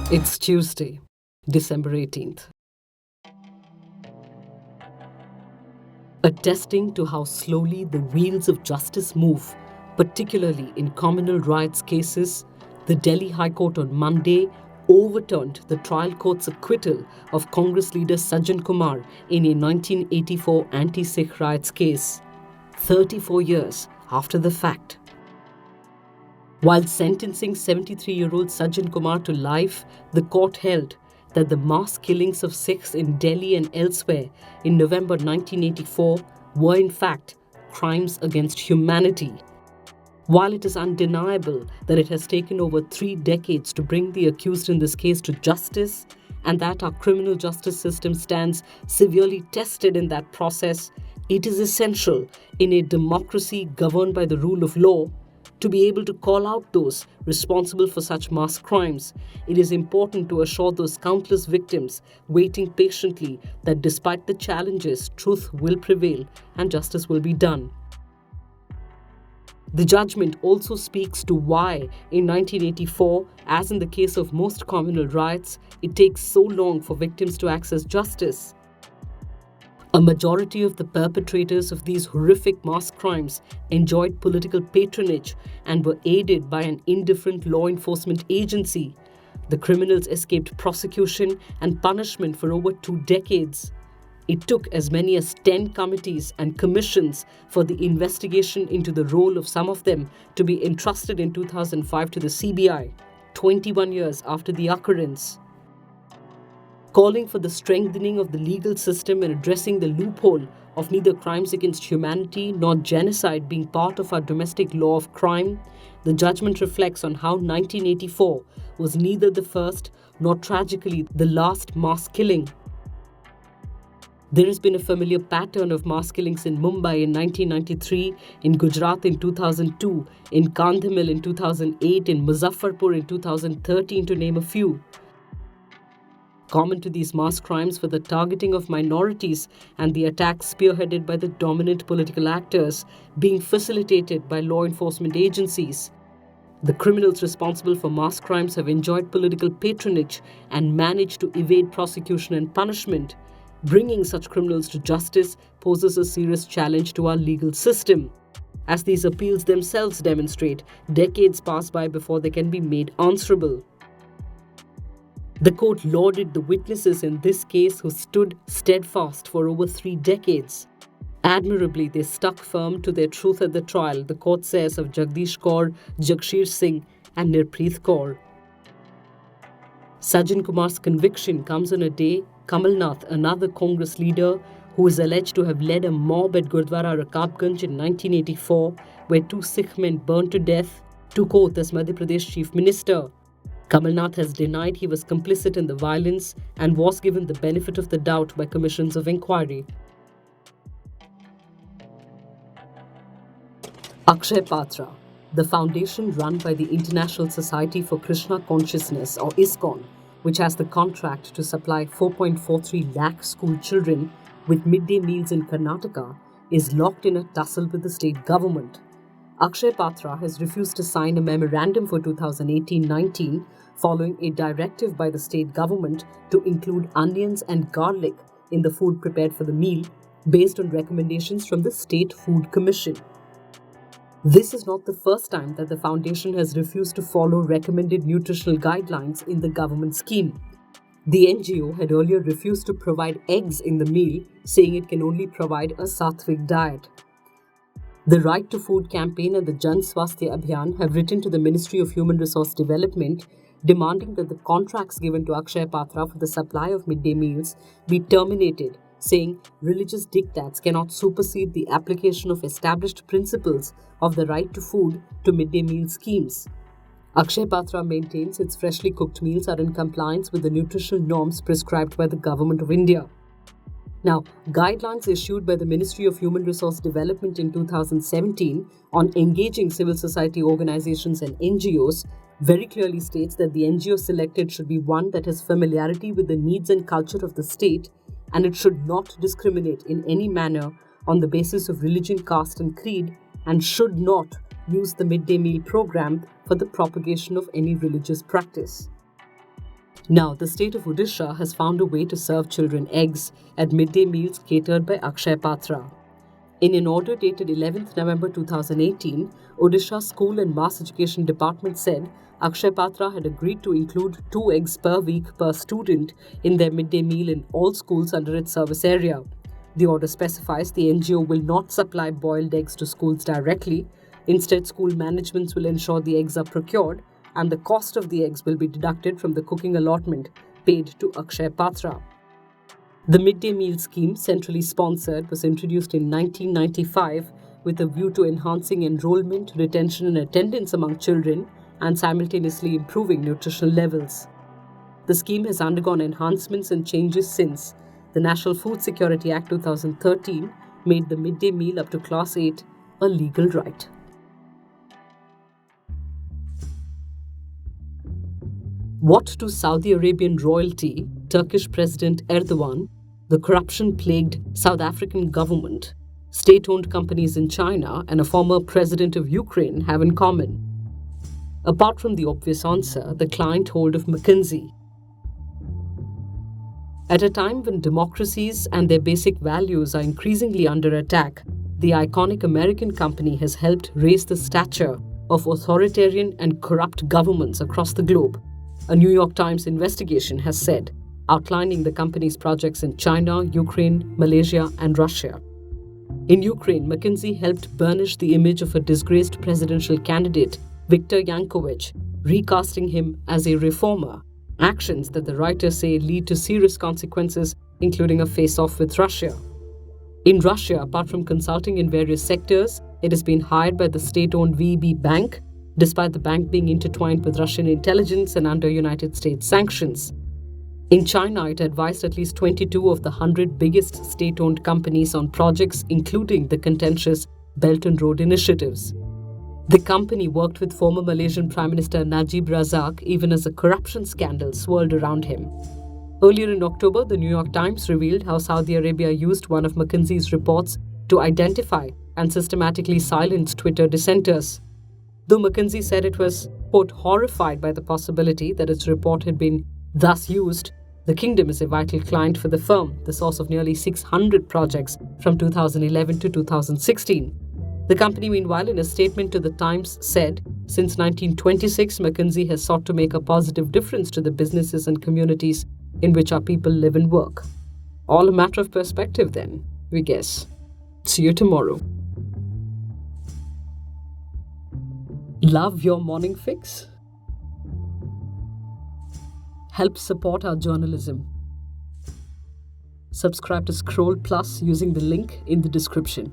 It's Tuesday, December 18th. Attesting to how slowly the wheels of justice move, particularly in communal riots cases, the Delhi High Court on Monday overturned the trial court's acquittal of Congress leader Sajjan Kumar in a 1984 anti-Sikh riots case, 34 years after the fact. While sentencing 73-year-old Sajjan Kumar to life, the court held that the mass killings of Sikhs in Delhi and elsewhere in November 1984 were in fact crimes against humanity. While it is undeniable that it has taken over 3 decades to bring the accused in this case to justice, and that our criminal justice system stands severely tested in that process, it is essential in a democracy governed by the rule of law to be able to call out those responsible for such mass crimes. It is important to assure those countless victims waiting patiently that despite the challenges, truth will prevail and justice will be done. The judgment also speaks to why, in 1984, as in the case of most communal riots, it takes so long for victims to access justice. A majority of the perpetrators of these horrific mass crimes enjoyed political patronage and were aided by an indifferent law enforcement agency. The criminals escaped prosecution and punishment for over 2 decades. It took as many as 10 committees and commissions for the investigation into the role of some of them to be entrusted in 2005 to the CBI, 21 years after the occurrence. Calling for the strengthening of the legal system and addressing the loophole of neither crimes against humanity nor genocide being part of our domestic law of crime, the judgment reflects on how 1984 was neither the first nor tragically the last mass killing. There has been a familiar pattern of mass killings in Mumbai in 1993, in Gujarat in 2002, in Kandhamil in 2008, in Muzaffarpur in 2013, to name a few. Common to these mass crimes were the targeting of minorities and the attacks spearheaded by the dominant political actors, being facilitated by law enforcement agencies. The criminals responsible for mass crimes have enjoyed political patronage and managed to evade prosecution and punishment. Bringing such criminals to justice poses a serious challenge to our legal system. As these appeals themselves demonstrate, decades pass by before they can be made answerable. The court lauded the witnesses in this case who stood steadfast for over 3 decades. Admirably, they stuck firm to their truth at the trial, the court says of Jagdish Kaur, Jakshir Singh and Nirpreet Kaur. Sajjan Kumar's conviction comes on a day Kamal Nath, another Congress leader who is alleged to have led a mob at Gurdwara Rakabganj in 1984, where 2 Sikh men burned to death, took oath as Madhya Pradesh Chief Minister. Kamal Nath has denied he was complicit in the violence and was given the benefit of the doubt by commissions of inquiry. Akshay Patra, the foundation run by the International Society for Krishna Consciousness or ISKCON, which has the contract to supply 4.43 lakh school children with midday meals in Karnataka, is locked in a tussle with the state government. Akshay Patra has refused to sign a memorandum for 2018-19 following a directive by the state government to include onions and garlic in the food prepared for the meal based on recommendations from the State Food Commission. This is not the first time that the foundation has refused to follow recommended nutritional guidelines in the government scheme. The NGO had earlier refused to provide eggs in the meal, saying it can only provide a Sattvic diet. The Right to Food campaign and the Jan Swasthya Abhiyan have written to the Ministry of Human Resource Development demanding that the contracts given to Akshay Patra for the supply of midday meals be terminated, saying religious diktats cannot supersede the application of established principles of the right to food to midday meal schemes. Akshay Patra maintains its freshly cooked meals are in compliance with the nutritional norms prescribed by the Government of India. Now, guidelines issued by the Ministry of Human Resource Development in 2017 on engaging civil society organizations and NGOs very clearly states that the NGO selected should be one that has familiarity with the needs and culture of the state, and it should not discriminate in any manner on the basis of religion, caste and creed, and should not use the midday meal program for the propagation of any religious practice. Now, the state of Odisha has found a way to serve children eggs at midday meals catered by Akshay Patra. In an order dated 11th November 2018, Odisha School and Mass Education Department said Akshay Patra had agreed to include 2 eggs per week per student in their midday meal in all schools under its service area. The order specifies the NGO will not supply boiled eggs to schools directly. Instead, school managements will ensure the eggs are procured and the cost of the eggs will be deducted from the cooking allotment paid to Akshay Patra. The midday meal scheme, centrally sponsored, was introduced in 1995 with a view to enhancing enrollment, retention, and attendance among children and simultaneously improving nutritional levels. The scheme has undergone enhancements and changes since. The National Food Security Act 2013 made the midday meal up to Class 8 a legal right. What to Saudi Arabian royalty, Turkish President Erdogan, the corruption-plagued South African government, state-owned companies in China, and a former president of Ukraine have in common? Apart from the obvious answer, the client hold of McKinsey. At a time when democracies and their basic values are increasingly under attack, the iconic American company has helped raise the stature of authoritarian and corrupt governments across the globe, a New York Times investigation has said, outlining the company's projects in China, Ukraine, Malaysia, and Russia. In Ukraine, McKinsey helped burnish the image of a disgraced presidential candidate, Viktor Yanukovych, recasting him as a reformer, actions that the writers say lead to serious consequences, including a face-off with Russia. In Russia, apart from consulting in various sectors, it has been hired by the state-owned VEB Bank, despite the bank being intertwined with Russian intelligence and under United States sanctions. In China, it advised at least 22 of the 100 biggest state-owned companies on projects including the contentious Belt and Road initiatives. The company worked with former Malaysian Prime Minister Najib Razak even as a corruption scandal swirled around him. Earlier in October, the New York Times revealed how Saudi Arabia used one of McKinsey's reports to identify and systematically silence Twitter dissenters. Though McKinsey said it was, quote, horrified by the possibility that its report had been thus used, the kingdom is a vital client for the firm, the source of nearly 600 projects from 2011 to 2016. The company, meanwhile, in a statement to the Times, said, since 1926, McKinsey has sought to make a positive difference to the businesses and communities in which our people live and work. All a matter of perspective, then, we guess. See you tomorrow. Love your morning fix? Help support our journalism. Subscribe to Scroll Plus using the link in the description.